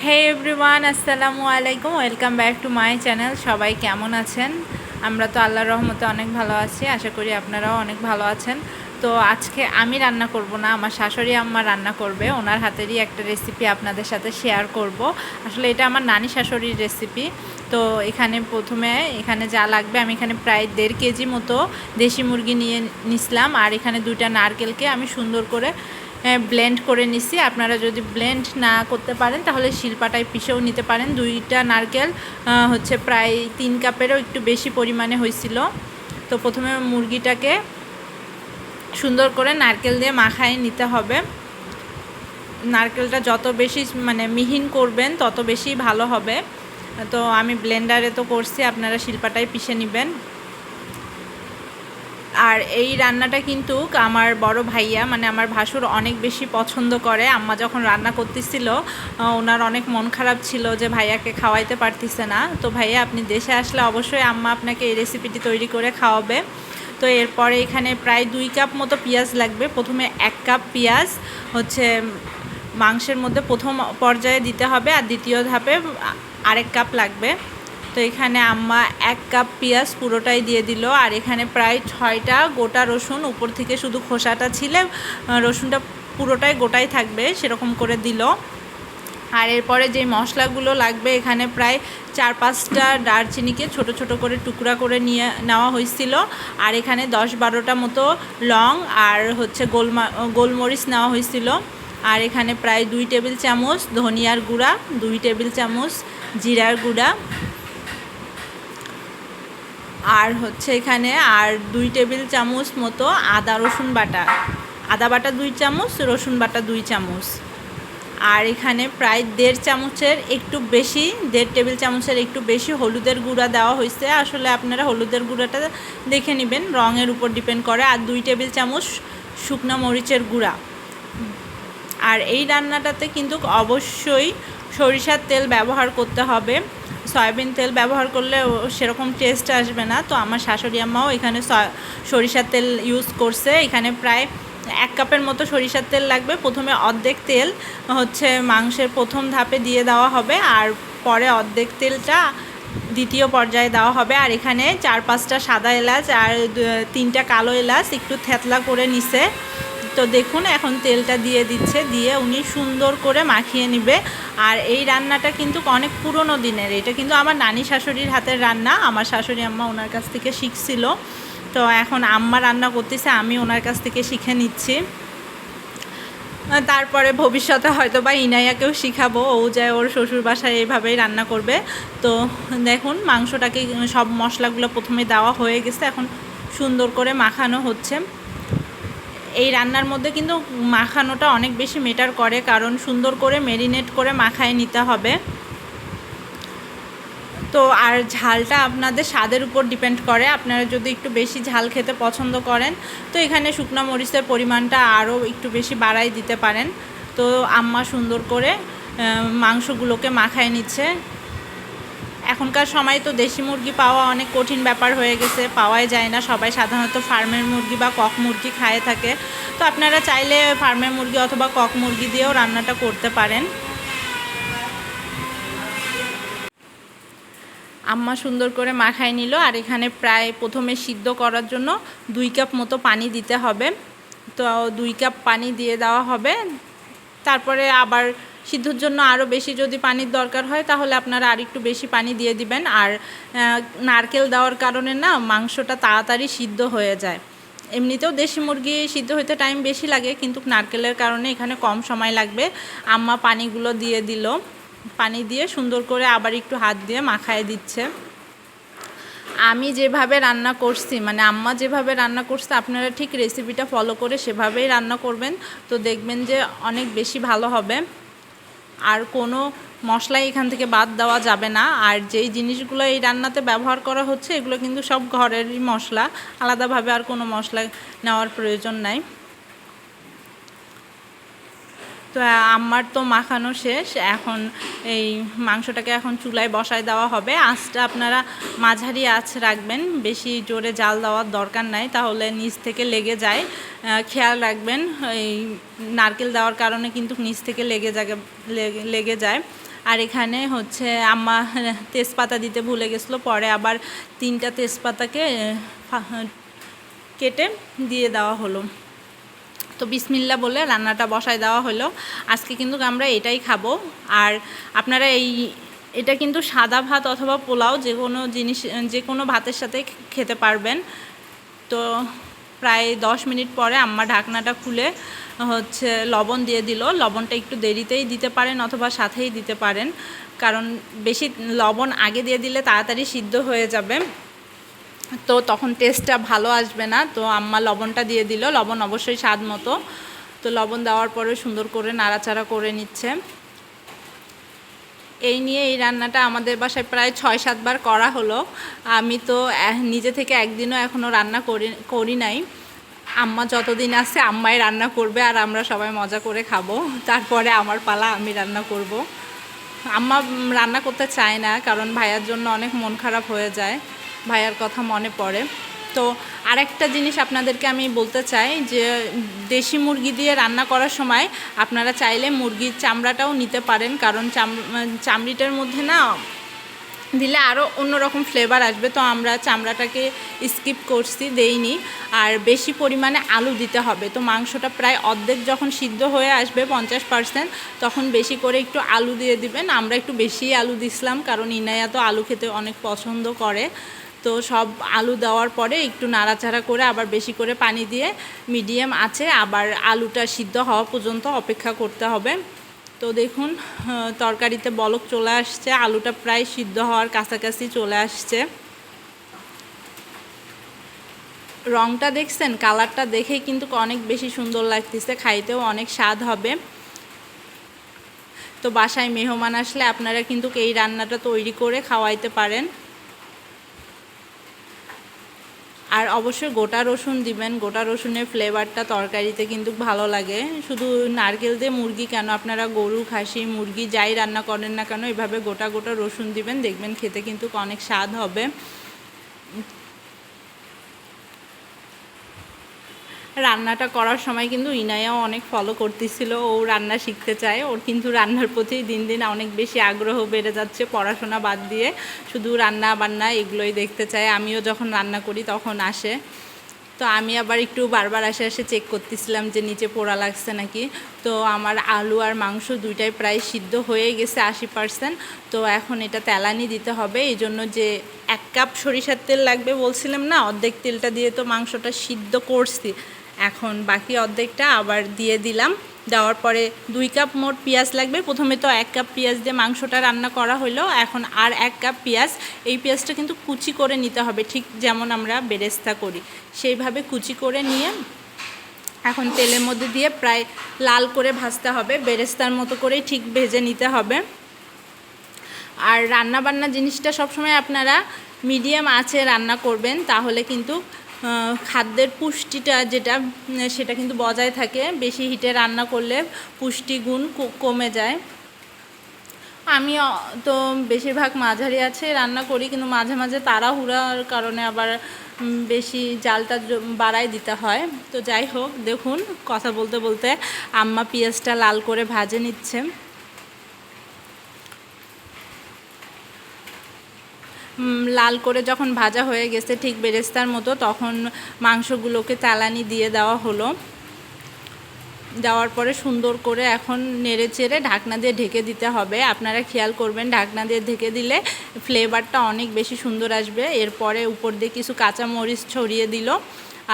হে everyone, আসসালামু আলাইকুম। Welcome back to my channel. সবাই কেমন আছেন? আমরা তো আল্লাহর রহমতে অনেক ভালো আছি। আশা করি আপনারাও অনেক ভালো আছেন। তো আজকে আমি রান্না করব না, আমার শাশুড়ি আম্মা রান্না করবে। ওনার হাতেরই একটা রেসিপি আপনাদের সাথে শেয়ার করব। আসলে এটা আমার নানি শাশুড়ির রেসিপি। তো এখানে যা লাগবে, আমি এখানে প্রায় 1.5 কেজি মতো দেশি মুরগি নিয়ে নিছিলাম। আর এখানে 2টা নারকেলকে আমি সুন্দর করে ব্লেন্ড করে নিছি। আপনারা যদি ব্লেন্ড না করতে পারেন তাহলে শিলপাটায় পিষেও নিতে পারেন। 2টা নারকেল হচ্ছে প্রায় 3 কাপেরও একটু বেশি পরিমাণে হয়েছিল। তো প্রথমে মুরগিটাকে সুন্দর করে নারকেল দিয়ে মাখায় নিতে হবে। নারকেলটা যত বেশি মিহিন করবেন তত বেশি ভালো হবে। তো আমি ব্লেন্ডারে তো করছি, আপনারা শিলপাটায় পিষে নেবেন। আর এই রান্নাটা কিন্তু আমার বড় ভাইয়া আমার ভাসুর অনেক বেশি পছন্দ করে। আম্মা যখন রান্না করতেছিল ওনার অনেক মন খারাপ ছিল যে ভাইয়াকে খাওয়াইতে পারতেছে না। তো ভাইয়া, আপনি দেশে আসলে অবশ্যই আম্মা আপনাকে এই রেসিপিটি তৈরি করে খাওয়াবে। তো এরপরে এখানে প্রায় 2 কাপ মতো পেঁয়াজ লাগবে। প্রথমে 1 কাপ পেঁয়াজ হচ্ছে মাংসের মধ্যে প্রথম পর্যায়ে দিতে হবে, আর দ্বিতীয় ধাপে আরেক কাপ লাগবে। তো এখানে আম্মা 1 কাপ পেঁয়াজ পুরোটাই দিয়ে দিল। আর এখানে প্রায় 6টা গোটা রসুন, উপর থেকে শুধু খোসাটা ছিলে রসুনটা পুরোটাই গোটাই থাকবে সেরকম করে দিল। আর এরপরে যে মশলাগুলো লাগবে, এখানে প্রায় 4-5টা দারচিনিকে ছোট ছোট করে টুকরা করে নিয়ে নেওয়া হয়েছিল। আর এখানে 10-12টা মতো লং আর হচ্ছে গোলমরিচ নেওয়া হয়েছিল। আর এখানে প্রায় 2 টেবিল চামচ ধনিয়ার গুঁড়া, 2 টেবিল চামচ জিরার গুঁড়া, আর হচ্ছে এখানে 2 টেবিল চামচ মতো আদা রসুন বাটা, আদা বাটা 2 চামচ, রসুন বাটা 2 চামচ। আর এখানে প্রায় 1.5 চামচের একটু বেশি, 1.5 টেবিল চামচের একটু বেশি হলুদের গুঁড়া দেওয়া হয়েছে। আসলে আপনারা হলুদের গুঁড়াটা দেখে নেবেন, রঙের উপর ডিপেন্ড করে। আর 2 টেবিল চামচ শুকনো মরিচের গুঁড়া। আর এই রান্নাটাতে কিন্তু অবশ্যই সরিষার তেল ব্যবহার করতে হবে। সয়াবিন তেল ব্যবহার করলে সেরকম টেস্ট আসবে না। তো আমার শাশুড়ি আম্মাও এখানে সরিষার তেল ইউজ করছে। এখানে প্রায় 1 কাপের মতো সরিষার তেল লাগবে। প্রথমে অর্ধেক তেল হচ্ছে মাংসের প্রথম ধাপে দিয়ে দেওয়া হবে, আর পরে অর্ধেক তেলটা দ্বিতীয় পর্যায়ে দেওয়া হবে। আর এখানে 4-5টা সাদা এলাচ আর 3টা কালো এলাচ একটু থেতলা করে নিছে। তো দেখুন, এখন তেলটা দিয়ে দিচ্ছে, দিয়ে উনি সুন্দর করে মাখিয়ে নেবে। আর এই রান্নাটা কিন্তু অনেক পুরনো দিনের, এটা কিন্তু আমার নানি শাশুড়ির হাতের রান্না। আমার শাশুড়ি আম্মা ওনার কাছ থেকে শিখছিল। তো এখন আম্মা রান্না করতেছে, আমি ওনার কাছ থেকে শিখে নিচ্ছি। তারপরে ভবিষ্যতে হয়তো বা ইনায়াকেও শিখাবো, ও যায় ওর শ্বশুর বাসায় এইভাবেই রান্না করবে। তো দেখুন, মাংসটাকে সব মশলাগুলো প্রথমে দেওয়া হয়ে গেছে, এখন সুন্দর করে মাখানো হচ্ছে। এই রান্নার মধ্যে কিন্তু মাখানোটা অনেক বেশি ম্যাটার করে, কারণ সুন্দর করে ম্যারিনেট করে মাখায় নিতে হবে। তো আর ঝালটা আপনাদের স্বাদের উপর ডিপেন্ড করে। আপনারা যদি একটু বেশি ঝাল খেতে পছন্দ করেন তো এখানে শুকনো মরিচের পরিমাণটা আরও একটু বেশি বাড়াই দিতে পারেন। তো আম্মা সুন্দর করে মাংসগুলোকে মাখায় নিচ্ছে। এখনকার সময় তো দেশি মুরগি পাওয়া অনেক কঠিন ব্যাপার হয়ে গেছে, পাওয়াই যায় না। সবাই সাধারণত ফার্মের মুরগি বা কক মুরগি খায় থাকে। তো আপনারা চাইলে ফার্মের মুরগি অথবা কক মুরগি দিয়েও রান্নাটা করতে পারেন। আম্মা সুন্দর করে মাখায় নিল। আর এখানে প্রায় প্রথমে সিদ্ধ করার জন্য 2 কাপ মতো পানি দিতে হবে। তো 2 কাপ পানি দিয়ে দেওয়া হবে। তারপরে আবার সিদ্ধর জন্য আরও বেশি যদি পানির দরকার হয় তাহলে আপনারা আর একটু বেশি পানি দিয়ে দিবেন। আর নারকেল দেওয়ার কারণে না মাংসটা তাড়াতাড়ি সিদ্ধ হয়ে যায়। এমনিতেও দেশি মুরগি সিদ্ধ হতে টাইম বেশি লাগে, কিন্তু নারকেলের কারণে এখানে কম সময় লাগবে। আম্মা পানিগুলো দিয়ে দিল, পানি দিয়ে সুন্দর করে আবার একটু হাত দিয়ে মাখায় দিচ্ছে। আমি যেভাবে রান্না করছি, আম্মা যেভাবে রান্না করছে, আপনারা ঠিক রেসিপিটা ফলো করে সেভাবেই রান্না করবেন। তো দেখবেন যে অনেক বেশি ভালো হবে। আর কোনো মশলাই এখান থেকে বাদ দেওয়া যাবে না। আর যেই জিনিসগুলো এই রান্নাতে ব্যবহার করা হচ্ছে এগুলো কিন্তু সব ঘরেরই মশলা, আলাদাভাবে আর কোনো মশলা নেওয়ার প্রয়োজন নাই। তো আমার তো মাখানো শেষ। এখন এই মাংসটাকে এখন চুলায় বসায় দেওয়া হবে। আঁচটা আপনারা মাঝারি আঁচ রাখবেন, বেশি জোরে জাল দেওয়ার দরকার নাই, তাহলে নিচ থেকে লেগে যায়। খেয়াল রাখবেন, এই নারকেল দেওয়ার কারণে কিন্তু নিচ থেকে লেগে যায়। আর এখানে হচ্ছে আম্মা তেজপাতা দিতে ভুলে গেছিলো, পরে আবার 3টা তেজপাতাকে কেটে দিয়ে দেওয়া হলো। তো বিসমিল্লাহ বলে রান্নাটা বসায় দেওয়া হলো। আজকে কিন্তু আমরা এটাই খাবো। আর আপনারা এটা কিন্তু সাদা ভাত অথবা পোলাও যে কোনো ভাতের সাথে খেতে পারবেন। তো প্রায় 10 মিনিট পরে আম্মা ঢাকনাটা খুলে হচ্ছে লবণ দিয়ে দিল। লবণটা একটু দেরিতেই দিতে পারেন অথবা সাথেই দিতে পারেন, কারণ বেশি লবণ আগে দিয়ে দিলে তাড়াতাড়ি সিদ্ধ হয়ে যাবে, তো তখন টেস্টটা ভালো আসবে না। তো আম্মা লবণটা দিয়ে দিল, লবণ অবশ্যই স্বাদ মতো। তো লবণ দেওয়ার পরে সুন্দর করে নাড়াচাড়া করে নিচ্ছে। এই নিয়ে এই রান্নাটা আমাদের বাসায় প্রায় 6-7 বার করা হলো। আমি তো নিজে থেকে একদিনও এখনও রান্না করি নাই। আম্মা যতদিন আছে আম্মাই রান্না করবে আর আমরা সবাই মজা করে খাবো। তারপরে আমার পালা, আমি রান্না করব। আম্মা রান্না করতে চায় না, কারণ ভাইয়ার জন্য অনেক মন খারাপ হয়ে যায়, ভাইয়ার কথা মনে পড়ে। তো আরেকটা জিনিস আপনাদেরকে আমি বলতে চাই যে দেশি মুরগি দিয়ে রান্না করার সময় আপনারা চাইলে মুরগির চামড়াটাও নিতে পারেন, কারণ চামড়িটার মধ্যে না দিলে আরও অন্যরকম ফ্লেভার আসবে। তো আমরা চামড়াটাকে স্কিপ করছি, দেইনি। আর বেশি পরিমাণে আলু দিতে হবে। তো মাংসটা প্রায় অর্ধেক যখন সিদ্ধ হয়ে আসবে 50%, তখন বেশি করে একটু আলু দিয়ে দিবেন। আমরা একটু বেশি আলু দিছিলাম, কারণ ইনায়া তো আলু খেতে অনেক পছন্দ করে। তো সব আলু দেওয়ার পরে একটু নাড়াচাড়া করে আবার বেশি করে পানি দিয়ে মিডিয়াম আছে আবার আলুটা সিদ্ধ হওয়া পর্যন্ত অপেক্ষা করতে হবে। তো দেখুন তরকারিতে বলক চলে আসছে, আলুটা প্রায় সিদ্ধ হওয়ার কাছাকাছি চলে আসছে। রংটা দেখছেন, কালারটা দেখেই কিন্তু অনেক বেশি সুন্দর লাগতেছে, খাইতেও অনেক স্বাদ হবে। তো বাসায় মেহমান আসলে আপনারা কিন্তু এই রান্নাটা তৈরি করে খাওয়াইতে পারেন। আর অবশ্যই গোটা রসুন দিবেন, গোটা রসুনের ফ্লেভারটা তরকারিতে কিন্তু ভালো লাগে। শুধু নারকেল দিয়ে মুরগি কেন, আপনারা গরু, খাসি, মুরগি যাই রান্না করেন না কেন এভাবে গোটা গোটা রসুন দিবেন, দেখবেন খেতে কিন্তু অনেক স্বাদ হবে। রান্নাটা করার সময় কিন্তু ইনায়াও অনেক ফলো করতেছিল, ও রান্না শিখতে চায়, ওর কিন্তু রান্নার প্রতি দিন দিন অনেক বেশি আগ্রহ বেড়ে যাচ্ছে। পড়াশোনা বাদ দিয়ে শুধু রান্না বান্না এগুলোই দেখতে চায়। আমিও যখন রান্না করি তখন আসে, তো আমি আবার একটু বারবার আসে চেক করতেছিলাম যে নিচে পোড়া লাগছে নাকি। তো আমার আলু আর মাংস দুইটাই প্রায় সিদ্ধ হয়ে গেছে 80%। তো এখন এটা তেলানি দিতে হবে, এই জন্য যে 1 কাপ সরিষার তেল লাগবে বলছিলাম না, অর্ধেক তেলটা দিয়ে তো মাংসটা সিদ্ধ করছি, এখন বাকি অর্ধেকটা আবার দিয়ে দিলাম। দেওয়ার পরে 2 কাপ মোট পেঁয়াজ লাগবে। প্রথমে তো 1 কাপ পেঁয়াজ দিয়ে মাংসটা রান্না করা হলো, এখন আর 1 কাপ পেঁয়াজ। এই পেঁয়াজটা কিন্তু কুচি করে নিতে হবে, ঠিক যেমন আমরা বেরেস্তা করি সেইভাবে কুচি করে নিয়ে এখন তেলের মধ্যে দিয়ে প্রায় লাল করে ভাজতে হবে, বেরেস্তার মতো করেই ঠিক ভেজে নিতে হবে। আর রান্নাবান্না জিনিসটা সবসময় আপনারা মিডিয়াম আঁচে রান্না করবেন, তাহলে কিন্তু খাদ্যের পুষ্টিটা সেটা কিন্তু বজায় থাকে। বেশি হিটে রান্না করলে পুষ্টিগুণ কমে যায়। আমি তো বেশিরভাগ মাঝারি আছে রান্না করি, কিন্তু মাঝে মাঝে তাড়াহুড়ার কারণে আবার বেশি জালটা বাড়াই দিতে হয়। তো যাই হোক, দেখুন কথা বলতে বলতে আম্মা পেঁয়াজটা লাল করে ভাজে নিচ্ছে। লাল করে যখন ভাজা হয়ে গেছে ঠিক বেরেস্তার মতো, তখন মাংসগুলোকে চালানি দিয়ে দেওয়া হলো। দেওয়ার পরে সুন্দর করে এখন নেড়ে চেড়ে ঢাকনা দিয়ে ঢেকে দিতে হবে। আপনারা খেয়াল করবেন, ঢাকনা দিয়ে ঢেকে দিলে ফ্লেভারটা অনেক বেশি সুন্দর আসবে। এরপরে উপর দিয়ে কিছু কাঁচা মরিচ ছড়িয়ে দিল।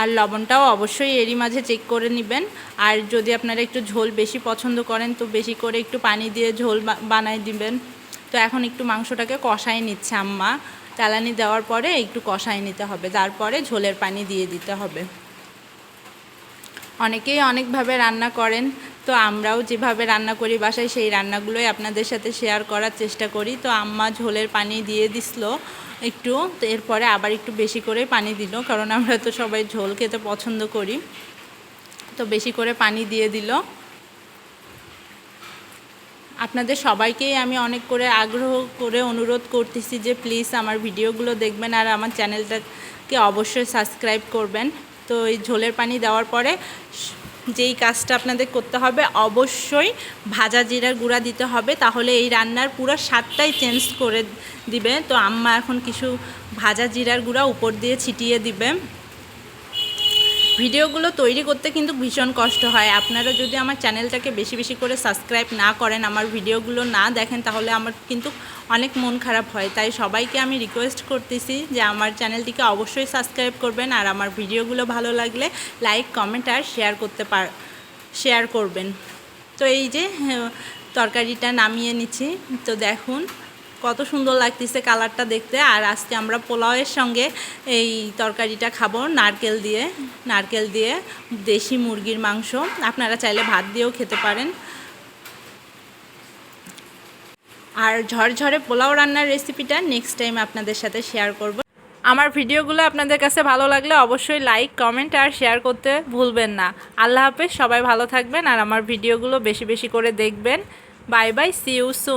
আর লবণটাও অবশ্যই এরই মাঝে চেক করে নেবেন। আর যদি আপনারা একটু ঝোল বেশি পছন্দ করেন তো বেশি করে একটু পানি দিয়ে ঝোল বানাই দিবেন। তো এখন একটু মাংসটাকে কষাই নিচ্ছে আম্মা, চালানি দেওয়ার পরে একটু কষাই নিতে হবে, তারপরে ঝোলের পানি দিয়ে দিতে হবে। অনেকেই অনেকভাবে রান্না করেন, তো আমরাও যেভাবে রান্না করি বাসায় সেই রান্নাগুলোই আপনাদের সাথে শেয়ার করার চেষ্টা করি। তো আম্মা ঝোলের পানি দিয়ে দিছিল একটু, তো এরপরে আবার একটু বেশি করে পানি দিল, কারণ আমরা তো সবাই ঝোল খেতে পছন্দ করি। তো বেশি করে পানি দিয়ে দিল। আপনাদের সবাইকেই আমি অনেক করে আগ্রহ করে অনুরোধ করতেছি যে প্লিজ আমার ভিডিওগুলো দেখবেন আর আমার চ্যানেলটাকে অবশ্যই সাবস্ক্রাইব করবেন। তো এই ঝোলের পানি দেওয়ার পরে যেই কাজটা আপনাদের করতে হবে, অবশ্যই ভাজা জিরার গুঁড়া দিতে হবে, তাহলে এই রান্নার পুরো স্বাদটাই চেঞ্জ করে দিবে। তো আম্মা এখন কিছু ভাজা জিরার গুঁড়া উপর দিয়ে ছিটিয়ে দিবে। ভিডিওগুলো তৈরি করতে কিন্তু ভীষণ কষ্ট হয়। আপনারা যদি আমার চ্যানেলটাকে বেশি বেশি করে সাবস্ক্রাইব না করেন, আমার ভিডিওগুলো না দেখেন, তাহলে আমার কিন্তু অনেক মন খারাপ হয়। তাই সবাইকে আমি রিকোয়েস্ট করতেছি যে আমার চ্যানেলটিকে অবশ্যই সাবস্ক্রাইব করবেন, আর আমার ভিডিওগুলো ভালো লাগলে লাইক, কমেন্ট আর শেয়ার করবেন। তো এই যে তরকারিটা নামিয়ে নিচ্ছি। তো দেখুন কত সুন্দর লাগতেছে কালারটা দেখতে। আর আজকে আমরা পোলাওয়ের সঙ্গে এই তরকারিটা খাবো নারকেল দিয়ে দেশি মুরগির মাংস। আপনারা চাইলে ভাত দিয়েও খেতে পারেন। আর ঝরঝরে পোলাও রান্নার রেসিপিটা নেক্সট টাইম আপনাদের সাথে শেয়ার করব। আমার ভিডিওগুলো আপনাদের কাছে ভালো লাগলে অবশ্যই লাইক, কমেন্ট আর শেয়ার করতে ভুলবেন না। আল্লাহ হাফেজ, সবাই ভালো থাকবেন আর আমার ভিডিওগুলো বেশি বেশি করে দেখবেন। Bye bye, see you soon.